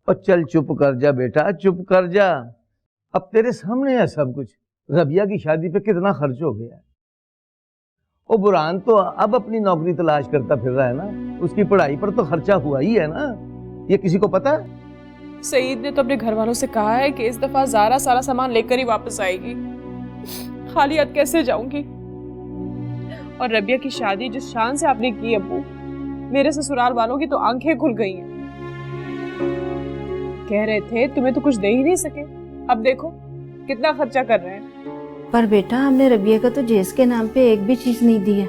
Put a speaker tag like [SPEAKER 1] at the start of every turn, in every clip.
[SPEAKER 1] और चल चुप कर जा बेटा, चुप कर जा। अब तेरे सामने है सब कुछ। रबिया की शादी पे कितना खर्च हो गया है। वो बुरहान तो अब अपनी नौकरी तलाश करता फिर रहा है ना, उसकी पढ़ाई पर तो खर्चा हुआ ही है ना, ये किसी को पता है?
[SPEAKER 2] सईद ने तो अपने घर वालों से कहा है कि इस दफा ज़ारा सारा सामान लेकर ही वापस आएगी। खाली हाथ कैसे जाऊंगी? और रबिया की शादी जिस शान से आपने की अब्बू, मेरे ससुराल वालों की तो आंखें खुल गई हैं। कह रहे थे तुम्हें तो कुछ दे ही नहीं सके, अब देखो कितना खर्चा कर रहे हैं।
[SPEAKER 3] पर बेटा हमने रबिया का तो जेस के नाम पे एक भी चीज नहीं दी है।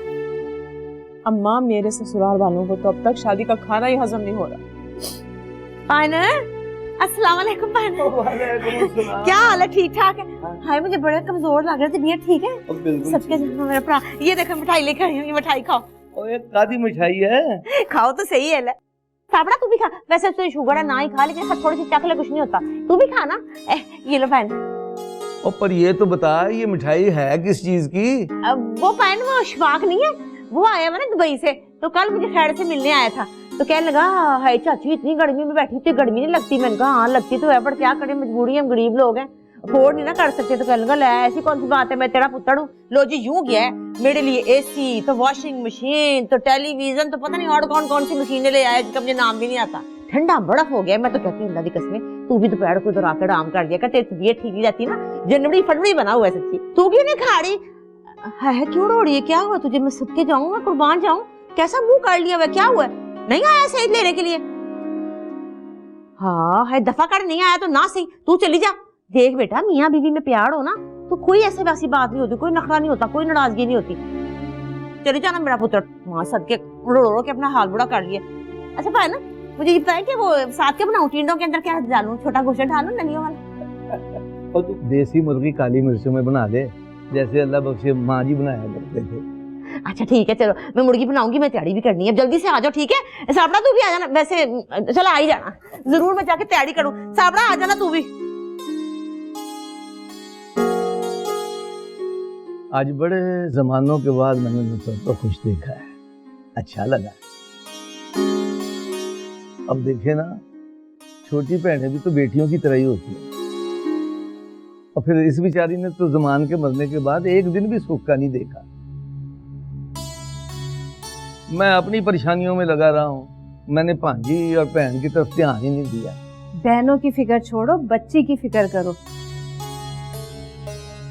[SPEAKER 2] अम्मा मेरे ससुराल वालों को तो अब तक शादी का खाना ही हजम नहीं हो रहा।
[SPEAKER 3] अस्सलाम वालेकुम क्या हाल है? ठीक ठाक है? हाय मुझे बड़ा कमजोर लग रहा है, तबीयत ठीक है? सबके मेरा भरा, ये देखो मिठाई लेकर आई हूँ, ये मिठाई खाओ।
[SPEAKER 1] ओए कादी मिठाई है,
[SPEAKER 3] खाओ तो सही है। साबड़ा तू भी खा, वैसे तो शुगर है ना ही खा, लेकिन थोड़ी सी चख ले कुछ नहीं होता, तू भी खा ना। ये लो बहन।
[SPEAKER 1] और पर ये तो बता ये मिठाई है किस चीज की?
[SPEAKER 3] वो बहन वो अशफाक नहीं है, वो आया हुआ ना दुबई से, तो कल मुझे खैर से मिलने आया था, तो कहने लगा हाय चाची इतनी गर्मी में बैठी थी, गर्मी नहीं लगती? मैंने कहा हाँ लगती तो है, पर क्या करें मजबूरी है, हम गरीब लोग हैं, अफोर्ड नहीं ना कर सकते। तो कहने लगा ले ऐसी कौन सी बात है, मैं तेरा पुत्र हूँ। लो जी यूं गया है मेरे लिए एसी, तो वॉशिंग मशीन, तो टेलीविजन, तो पता नहीं और कौन कौन सी मशीनें ले आया जिनका मुझे नाम भी नहीं आता। ठंडा बर्फ हो गया। मैं तो कहती हूँ अल्लाह दी कसम, तू भी दोपहर को तो आकर आराम कर लिया कर, तेरी तबीयत ठीक नहीं रहती ना, जनवरी फरवरी बना हुआ है सच्ची। तू क्यों नहीं खा रही है? क्यों रो रही है? क्या हुआ तुझे? मैं सदके जाऊँ, मैं कुर्बान जाऊँ? कैसा मुंह कर लिया हुआ, क्या हुआ? नहीं आया सईद लेने के लिए? हाँ है दफा कर, नहीं आया तो ना सही, तू चली जा। देख बेटा मियाँ बीवी में प्यार हो ना तो कोई ऐसे वैसी बात नहीं होती, कोई नखरा नहीं होता, कोई नाराजगी नहीं होती। चली जाना मेरा पुत्र। वहां सदके रो रो के अपना हाल बुरा कर लिया। अच्छा भाई ना मुझे ये बताया कि वो साथ के बनाऊं, टिंडों के अंदर क्या डालूं? छोटा गोश्त डालूं नलियों वाला?
[SPEAKER 1] और तू देसी मुर्गी काली मिर्चों में बना दे, जैसे अल्लाह बख्शे माँ जी बनाया करते थे।
[SPEAKER 3] अच्छा ठीक है चलो, मैं मुर्गी बनाऊंगी, मैं तैयारी भी करनी है, जल्दी से आ जाओ ठीक है? साबड़ा तू भी आ जाना, वैसे चलो आ ही जाना, जरूर मैं जाके तैयारी करूं। साबड़ा आ जाना तू भी।
[SPEAKER 1] आज बड़े जमानों के बाद मैंने नुसरत को खुश देखा है, अच्छा लगा। अब देखे ना, छोटी बहनें भी तो बेटियों की तरह ही होती है, और फिर इस बेचारी ने तो जमान के मरने के बाद एक दिन भी सुख का नहीं देखा। मैं अपनी परेशानियों में लगा रहा हूँ, मैंने भांजी और बहन की तरफ ध्यान ही नहीं दिया।
[SPEAKER 4] बहनों की फिक्र छोड़ो, बच्ची की फिक्र करो।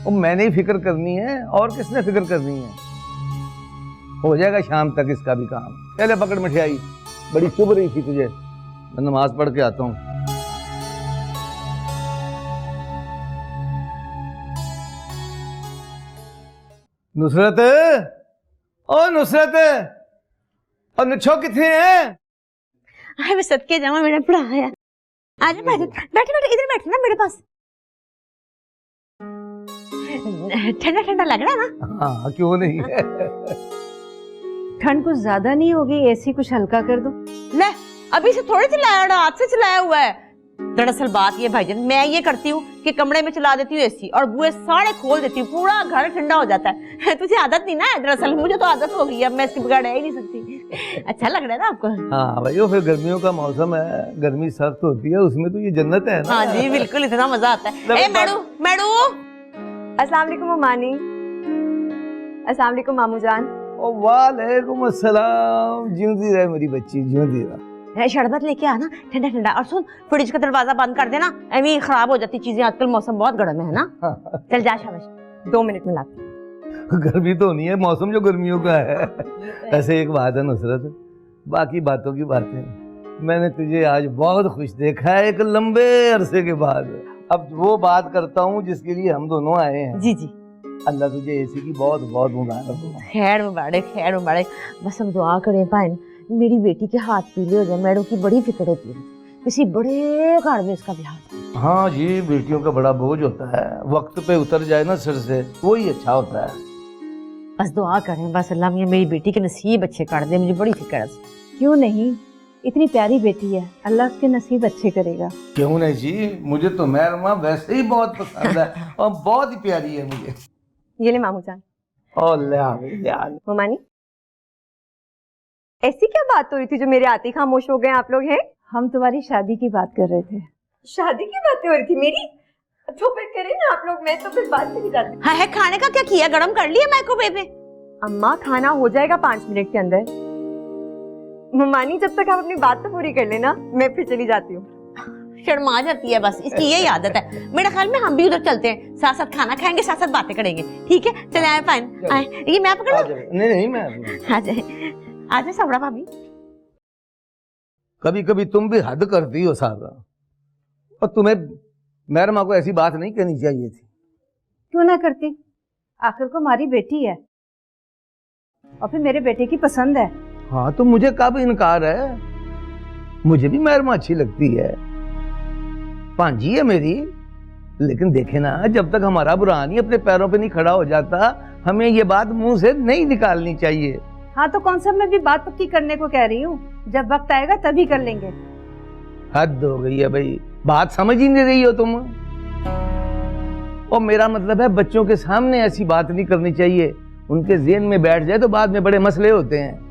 [SPEAKER 1] वो मैंने ही फिक्र करनी है, और किसने फिक्र करनी है? हो जाएगा शाम तक इसका भी काम। पहले पकड़ मिठाई, बड़ी चुभ रही थी तुझे, मैं नमाज पढ़ के आता हूँ। नुसरत, ओ नुसरत, और निछो कितने हैं?
[SPEAKER 3] हाय मैं सदके जाऊं, मेरा पड़ा है। आजा बैठ बैठ इधर बैठ ना मेरे पास। ठंडा ठंडा लग रहा है ना?
[SPEAKER 1] हाँ क्यों नहीं है।
[SPEAKER 4] ठंड कुछ ज्यादा नहीं होगी, एसी कुछ हल्का कर दो।
[SPEAKER 3] ले अभी से थोड़ी चलाया, हाथ से चलाया हुआ है। दरअसल बात ये भाईजान, मैं ये करती हूँ कि कमरे में चला देती हूँ एसी और बुए सारे खोल देती हूँ, पूरा घर ठंडा हो जाता है। तुझे आदत नहीं ना है, दरअसल मुझे तो आदत हो गई, अब मैं इसकी बगैर रह ही नहीं सकती। अच्छा लग रहा है ना आपको?
[SPEAKER 1] हाँ भाई, फिर गर्मियों का मौसम है, गर्मी सख्त होती है, उसमें तो ये जन्नत है ना।
[SPEAKER 3] हाँ जी बिल्कुल, इतना मजा आता है। मैडू मैडू,
[SPEAKER 4] अस्सलाम वालेकुम मानी। अस्सलाम वालेकुम मामू जान।
[SPEAKER 1] वालेकुम अस्सलाम। जिंदी रहे मेरी बच्ची, जिंदी रहे।
[SPEAKER 3] शरबत लेके आना ठंडा ठंडा, और सुन फ्रिज का दरवाजा बंद कर देना, ऐਵੇਂ ही खराब हो जाती चीजें, आजकल मौसम बहुत गर्म है ना। चल जा शाबाश, 2 मिनट में लाती।
[SPEAKER 1] गर्मी तो नहीं है, मौसम जो गर्मियों का है। ऐसे एक बात है नुसरत, बाकी बातों की बातें, मैंने तुझे आज बहुत खुश देखा है एक लंबे अरसे के बाद। अब वो बात करता हूँ जिसके लिए हम दोनों आए हैं।
[SPEAKER 3] जी जी।
[SPEAKER 1] अल्लाह तुझे एसी की बहुत बहुत मुबारक हो।
[SPEAKER 3] खैर मुबारक, खैर मुबारक। बस हम दुआ करें भाई मेरी बेटी के हाथ पीले हो जाए, मैडम की बड़ी फिक्र होती है, किसी बड़े घर में इसका ब्याह।
[SPEAKER 1] हाँ जी, बेटियों का बड़ा बोझ होता है, वक्त पे उतर जाए ना सिर से, वही अच्छा होता है।
[SPEAKER 3] बस दुआ करें, बस अल्लाह मियां मेरी बेटी के नसीब अच्छे कर दे, मुझे बड़ी फिक्र है।
[SPEAKER 4] क्यों नहीं, इतनी प्यारी बेटी है, अल्लाह उसके नसीब अच्छे करेगा।
[SPEAKER 1] क्यों नहीं जी, मुझे तो महरमा वैसे ही बहुत पसंद है और बहुत ही प्यारी है मुझे।
[SPEAKER 4] ये ले मामू जान।
[SPEAKER 5] ममानी ऐसी क्या बात हो रही थी जो मेरे आते ही खामोश हो गए आप लोग हैं? हम तुम्हारी शादी की बात कर रहे थे।
[SPEAKER 4] शादी की बातें हो रही थी मेरी? तो फिर करें ना आप लोग, मैं तो फिर बात नहीं जाती।
[SPEAKER 3] हाँ है, खाने का क्या किया, गरम कर लिया माइक्रोवेव में?
[SPEAKER 4] अम्मा खाना हो जाएगा 5 मिनट के अंदर। ममानी जब तक आप अपनी बात तो पूरी कर लेना, मैं फिर चली जाती हूँ।
[SPEAKER 3] शर्मा जाती है बस, इसकी यही आदत है। मेरे ख्याल में हम भी उधर चलते हैं, साथ साथ खाना खाएंगे, साथ साथ बातें करेंगे। ठीक है चले आए पाइन आए, ये मैं पकड़ लूं?
[SPEAKER 1] नहीं मैं
[SPEAKER 3] आ जाए आ जाए सबड़ा भाभी।
[SPEAKER 1] कभी कभी तुम भी हद करती हो सारा, और तुम्हें महरमा को ऐसी बात नहीं कहनी चाहिए थी।
[SPEAKER 5] क्यों ना करती, आखिर को हमारी बेटी है और फिर मेरे बेटे की पसंद है।
[SPEAKER 1] हाँ तो मुझे कब इनकार है, मुझे भी महरमा अच्छी लगती है, पांजी है मेरी। लेकिन देखे ना, जब तक हमारा बुरहान ही अपने पैरों पे नहीं खड़ा हो जाता, हमें ये बात मुंह से नहीं निकालनी चाहिए।
[SPEAKER 5] हाँ तो कौन सा मैं भी बात पक्की करने को कह रही हूँ, जब वक्त आएगा तभी कर लेंगे।
[SPEAKER 1] हद हो गई है भाई, बात समझ ही नहीं रही हो तुम। और मेरा मतलब है बच्चों के सामने ऐसी बात नहीं करनी चाहिए, उनके ज़हन में बैठ जाए तो बाद में बड़े मसले होते हैं।